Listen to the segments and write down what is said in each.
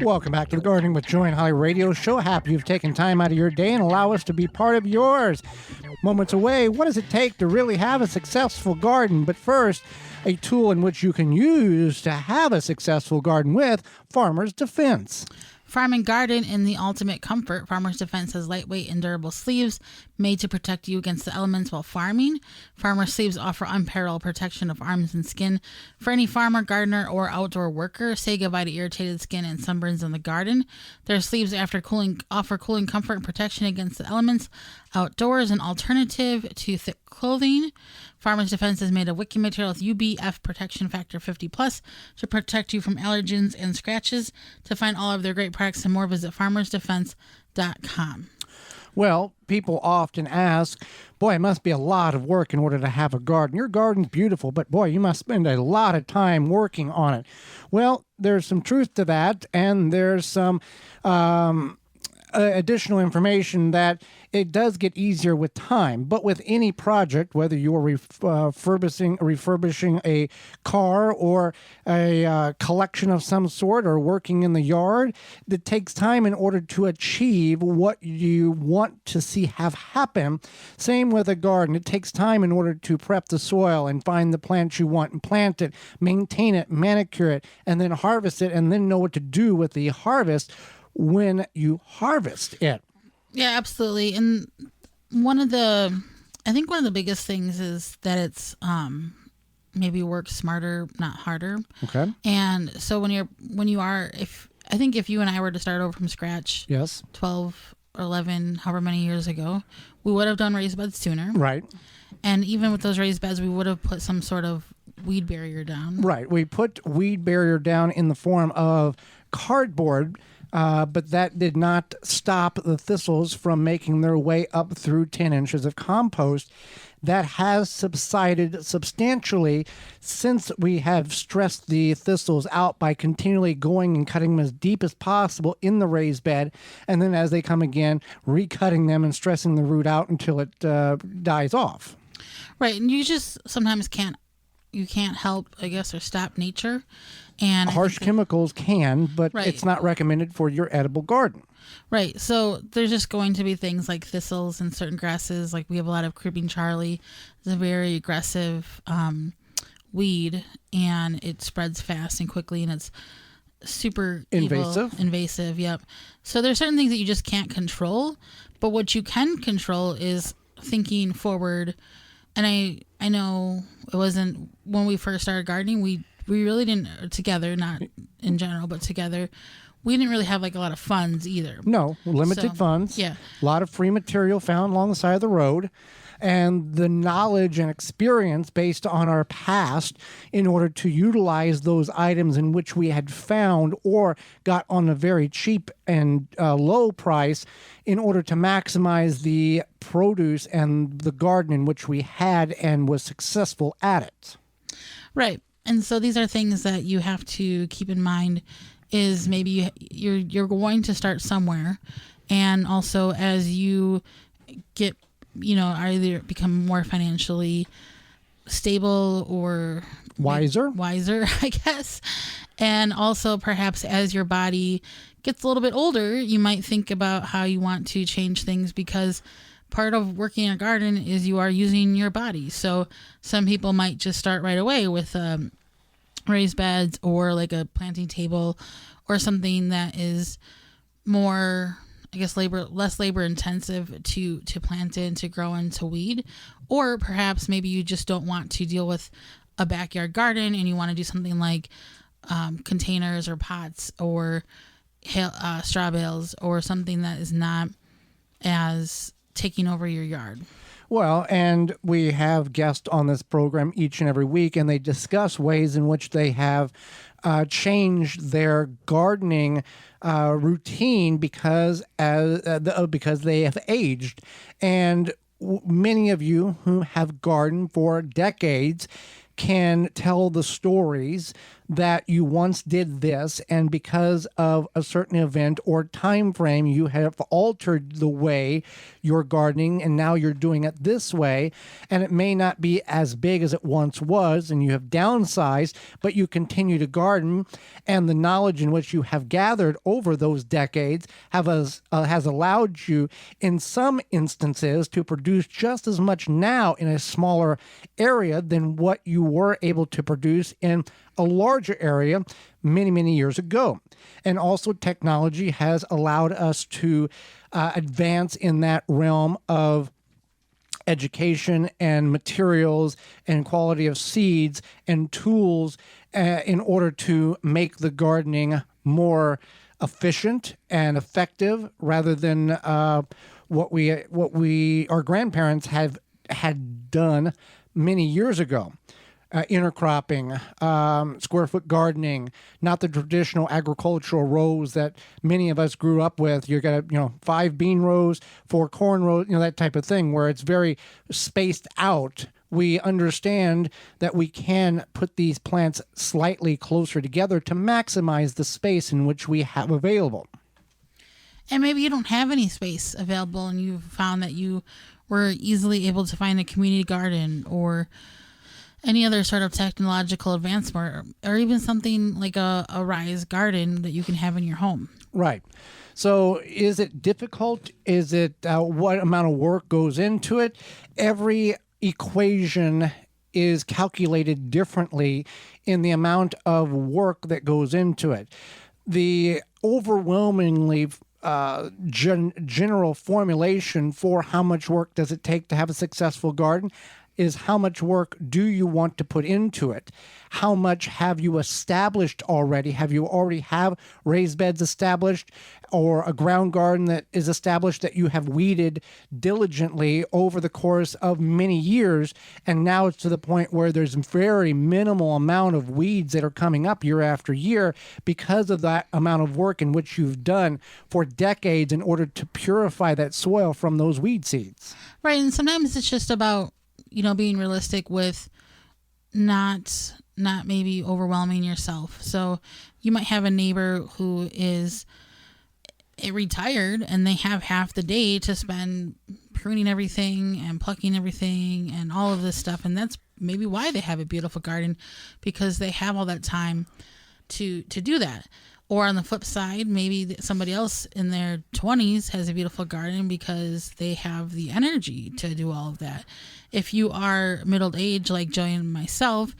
Welcome back to the Gardening with Joy and Holly radio show. Happy you've taken time out of your day and allow us to be part of yours. Moments away, what does it take to really have a successful garden? But first, a tool in which you can use to have a successful garden with Farmer's Defense. Farm and garden in the ultimate comfort. Farmer's Defense has lightweight and durable sleeves made to protect you against the elements while farming. Farmer's sleeves offer unparalleled protection of arms and skin. For any farmer, gardener, or outdoor worker, say goodbye to irritated skin and sunburns in the garden. Their sleeves offer cooling comfort and protection against the elements outdoors, an alternative to thick clothing. Farmer's Defense is made of wicky material with UBF protection factor 50+ to protect you from allergens and scratches. To find all of their great products and more, visit farmersdefense.com. Well, people often ask, boy, it must be a lot of work in order to have a garden. Your garden's beautiful, but boy, you must spend a lot of time working on it. Well, there's some truth to that, and there's some additional information that it does get easier with time. But with any project, whether you're refurbishing a car or a collection of some sort or working in the yard, it takes time in order to achieve what you want to see have happen. Same with a garden. It takes time in order to prep the soil and find the plants you want and plant it, maintain it, manicure it, and then harvest it, and then know what to do with the harvest when you harvest it. Yeah, absolutely. And I think one of the biggest things is that it's maybe work smarter, not harder. Okay. And so if you and I were to start over from scratch, yes, 12 or 11, however many years ago, we would have done raised beds sooner. Right. And even with those raised beds, we would have put some sort of weed barrier down. Right. We put weed barrier down in the form of cardboard, but that did not stop the thistles from making their way up through 10 inches of compost. That has subsided substantially since we have stressed the thistles out by continually going and cutting them as deep as possible in the raised bed, and then as they come again, recutting them and stressing the root out until it dies off. Right, and you just sometimes can't help, I guess, or stop nature. And harsh chemicals can, but right. It's not recommended for your edible garden. Right. So there's just going to be things like thistles and certain grasses. Like we have a lot of creeping Charlie. It's a very aggressive weed, and it spreads fast and quickly, and it's super invasive. Yep. So there's certain things that you just can't control, but what you can control is thinking forward. And I know it wasn't when we first started gardening, we really didn't, together, not in general, but together, we didn't really have like a lot of funds either. No, limited funds. Yeah. A lot of free material found along the side of the road, and the knowledge and experience based on our past in order to utilize those items in which we had found or got on a very cheap and low price in order to maximize the produce and the garden in which we had and was successful at it. Right. And so these are things that you have to keep in mind is maybe you're going to start somewhere. And also as you get, either become more financially stable or wiser, I guess. And also perhaps as your body gets a little bit older, you might think about how you want to change things, because part of working in a garden is you are using your body. So some people might just start right away with raised beds or like a planting table or something that is more, I guess, less labor intensive to plant in, to grow in, to weed. Or perhaps maybe you just don't want to deal with a backyard garden and you want to do something like containers or pots or straw bales or something that is not as taking over your yard. Well, and we have guests on this program each and every week, and they discuss ways in which they have changed their gardening routine because they have aged. And many of you who have gardened for decades can tell the stories that you once did this, and because of a certain event or time frame, you have altered the way you're gardening, and now you're doing it this way, and it may not be as big as it once was, and you have downsized, but you continue to garden, and the knowledge in which you have gathered over those decades has allowed you, in some instances, to produce just as much now in a smaller area than what you were able to produce in a larger area many, many years ago. And also technology has allowed us to advance in that realm of education and materials and quality of seeds and tools in order to make the gardening more efficient and effective, rather than what our grandparents had done many years ago. Intercropping, square foot gardening, not the traditional agricultural rows that many of us grew up with. You got 5 bean rows, 4 corn rows, that type of thing, where it's very spaced out. We understand that we can put these plants slightly closer together to maximize the space in which we have available. And maybe you don't have any space available, and you found that you were easily able to find a community garden or any other sort of technological advancement, or even something like a rise garden that you can have in your home. Right. So is it difficult? Is it what amount of work goes into it? Every equation is calculated differently in the amount of work that goes into it. The overwhelmingly general formulation for how much work does it take to have a successful garden is how much work do you want to put into it? How much have you established already? Have you already have raised beds established, or a ground garden that is established that you have weeded diligently over the course of many years, and now it's to the point where there's very minimal amount of weeds that are coming up year after year because of that amount of work in which you've done for decades in order to purify that soil from those weed seeds. Right, and sometimes it's just about being realistic with not maybe overwhelming yourself. So you might have a neighbor who is retired and they have half the day to spend pruning everything and plucking everything and all of this stuff. And that's maybe why they have a beautiful garden, because they have all that time to do that. Or on the flip side, maybe somebody else in their 20s has a beautiful garden because they have the energy to do all of that. If you are middle-aged like Joey and myself,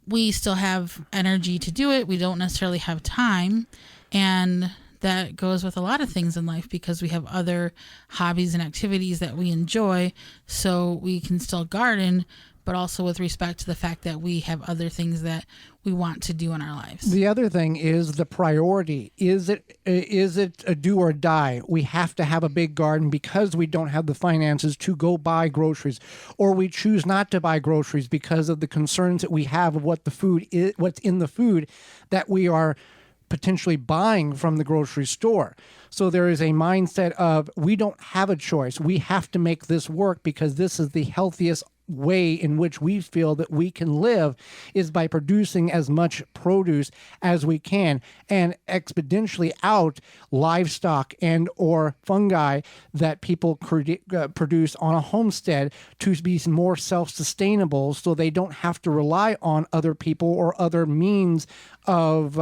we still have energy to do it. We don't necessarily have time. And that goes with a lot of things in life, because we have other hobbies and activities that we enjoy. So we can still garden, but also with respect to the fact that we have other things that we want to do in our lives. The other thing is the priority. Is it a do or die? We have to have a big garden because we don't have the finances to go buy groceries, or we choose not to buy groceries because of the concerns that we have of what the food is, what's in the food that we are potentially buying from the grocery store. So there is a mindset of, we don't have a choice. We have to make this work because this is the healthiest way in which we feel that we can live, is by producing as much produce as we can and exponentially out livestock and or fungi that people produce on a homestead to be more self-sustainable, so they don't have to rely on other people or other means of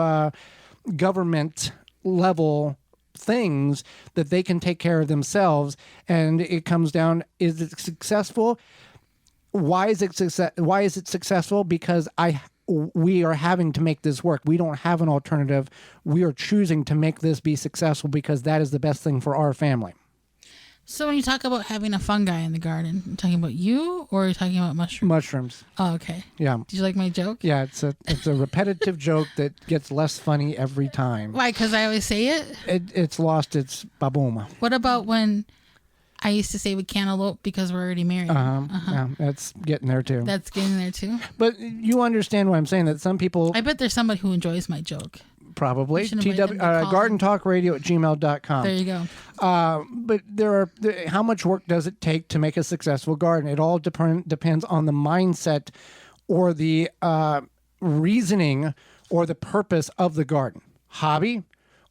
government level things, that they can take care of themselves. And it comes down, is it successful? Why is it successful? Because we are having to make this work. We don't have an alternative. We are choosing to make this be successful because that is the best thing for our family. So when you talk about having a fungi in the garden, are you talking about you, or are you talking about mushrooms? Mushrooms. Oh, okay. Yeah. Did you like my joke? Yeah, it's a repetitive joke that gets less funny every time. Why? Because I always say it? It's lost its baboom. What about when I used to say we cantaloupe because we're already married? Yeah, that's getting there too. That's getting there too. But you understand what I'm saying, that some people... I bet there's somebody who enjoys my joke. Probably. gardentalkradio@gmail.com. There you go. But how much work does it take to make a successful garden? It all depends on the mindset or the reasoning or the purpose of the garden? Hobby,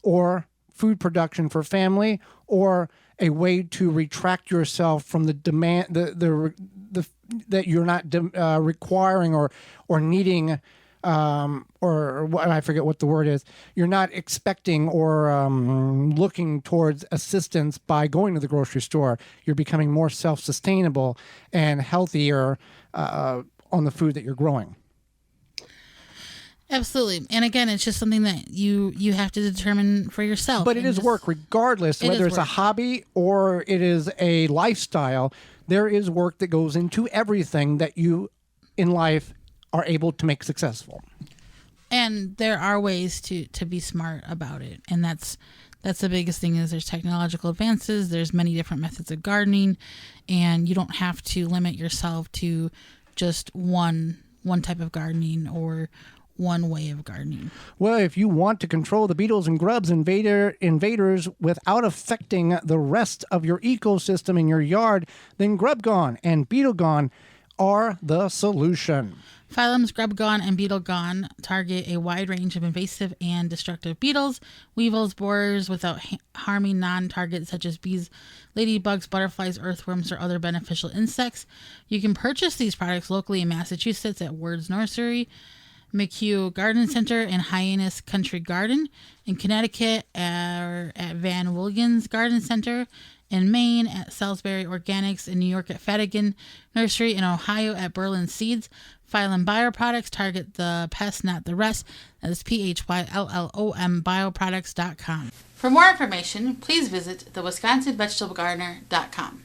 or food production for family, or a way to retract yourself from the demand, that you're not requiring or needing, I forget what the word is. You're not expecting or looking towards assistance by going to the grocery store. You're becoming more self-sustainable and healthier on the food that you're growing. Absolutely. And again, it's just something that you have to determine for yourself. But it is work, regardless, whether it's a hobby or it is a lifestyle. There is work that goes into everything that you in life are able to make successful. And there are ways to be smart about it. And that's the biggest thing is there's technological advances. There's many different methods of gardening, and you don't have to limit yourself to just one type of gardening or one way of gardening. Well, if you want to control the beetles and grubs invaders without affecting the rest of your ecosystem in your yard, then Grub Gone and Beetle Gone are the solution. Phylums Grub Gone and Beetle Gone target a wide range of invasive and destructive beetles, weevils, borers without harming non-targets such as bees, ladybugs, butterflies, earthworms, or other beneficial insects. You can purchase these products locally in Massachusetts at Ward's Nursery, McHugh Garden Center, and Hyannis Country Garden. In Connecticut at Van Willigens Garden Center. In Maine at Salisbury Organics. In New York at Fadigan Nursery. In Ohio at Berlin Seeds. Phylum Bioproducts target the pest, not the rest. That is PHYLLOM bioproducts.com. For more information, please visit thewisconsinvegetablegardener.com.